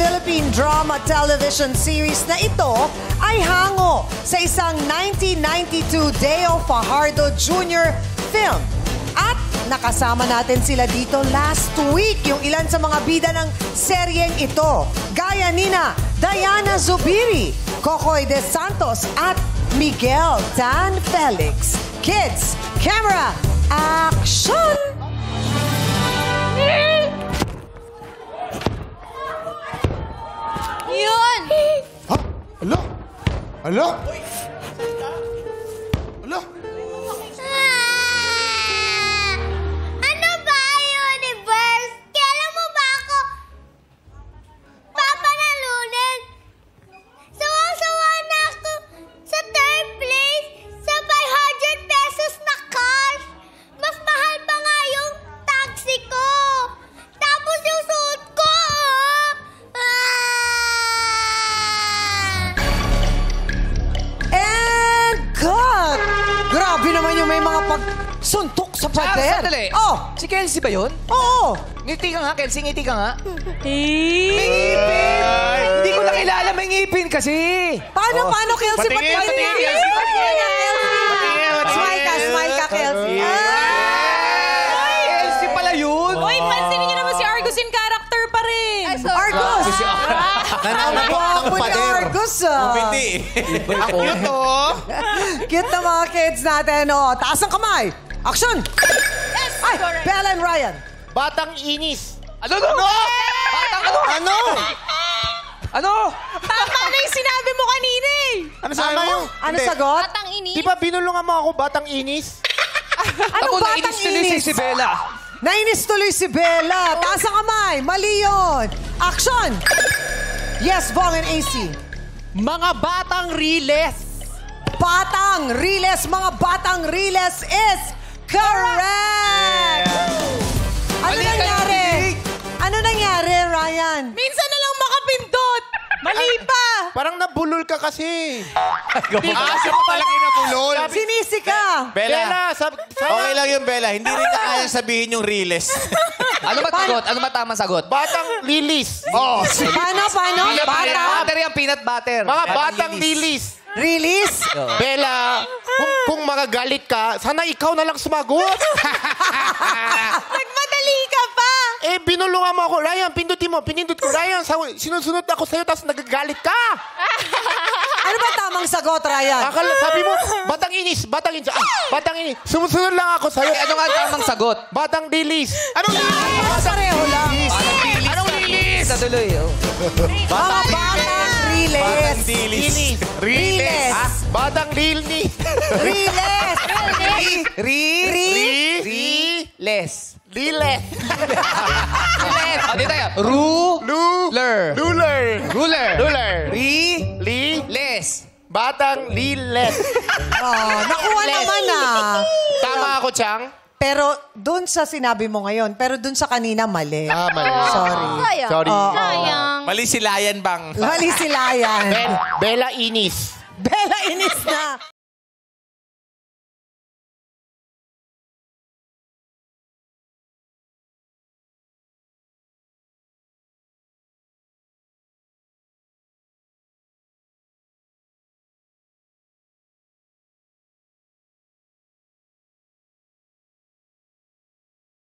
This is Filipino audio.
Philippine drama television series na ito ay hango sa isang 1992 Deo Fajardo Jr. film. At nakasama natin sila dito last week, yung ilan sa mga bida ng seryeng ito. Gaya nina Diana Zubiri, Cocoy De Santos at Miguel Dan Felix. Kids, camera, action! Yun! Ha? Alo? Alo? Alo? Ano ba, Universe? Kailan mo ba ako papanalunin? Sawa-sawa na ako sa third place sa 500 pesos na cash. Mas mahal pa nga yung taxi ko. Tapos yung suot ko, And cut! Grabe naman yung may mga pagsuntok sa pader. Sandali. Oh! Si Kelsey ba yun? Oo! Ngiti ka nga, Kelsey. Ngiti ka nga. Eh? May ngipin! Hindi ko nakilala may ngipin kasi. Paano, Kelsey? Patingin, Ba't patingin, patingin? Kelsey, Smile ka, Kelsey. Ay, Kelsey pala yun. Uy, pansinin niyo naman si Argus in character pa rin. Argus! Nananabak ng Wapo ni pader. Argus, ah. Ang cute, oh. Cute na mga kids natin, oh. Taas ang kamay. Action! Ay, Bella and Ryan. Batang inis. Ano? Batang ano? Ano? Ano? Tama na yung sinabi mo kanina eh. Ano sabi mo? Ano Hindi. sagot? batang ini. Di ba binulungan mo ako batang inis? Anong Ako, batang nainis tuloy inis? si Bella. Nainis tuloy si Bella. Taas ang kamay. Mali yun. Action! Yes, Bong and AC. Mga batang riles. Batang Riles, mga Batang Riles is correct! Ano Mali kayo, nangyari? Nick. Ano nangyari, Ryan? Minsan na lang makapindot. Mali pa. Parang nabulol ka kasi. Kasi mo talaga nabulol. Sinisi ka. Bella, Okay lang yung Bella. Hindi rin na kaya sabihin yung riles. Ano ba sagot? Ano ba tamang sagot? batang lilis. Oh. Paano? Peanut Bata? butter yan, peanut butter. Mga batang lilis. Release? Bella, kung magagalit ka, sana ikaw na lang sumagot. Nagmadali ka pa. Eh, binulungan mo ako. Ryan, pindutin mo. Pinindot ko. Ryan, sinusunod ako sa'yo, tapos nagagalit ka. Ano ba tamang sagot, Ryan? Akala, sabi mo, batang inis, batang inis. Ah, batang inis. Sumusunod lang ako sa'yo. Ano nga tamang sagot? Batang dilis. Anong dilis? Pareho lang. Anong dilis? Sa tuloy. Oh. Mga Batang Riles. Dilis. Riles. Batang lilni. Riles. Les. Lilet. Ano tayo? Luler. Ruler. Les. Batang lilet. Oh, nakuha naman ah. Tama ako, Chang? Pero dun sa sinabi mo ngayon, pero dun sa kanina mali. Mali. Sorry. Sayang. Sorry. Sayang. Mali si Lion Bang. Mali sila yan. Bella inis. Bella, inis na.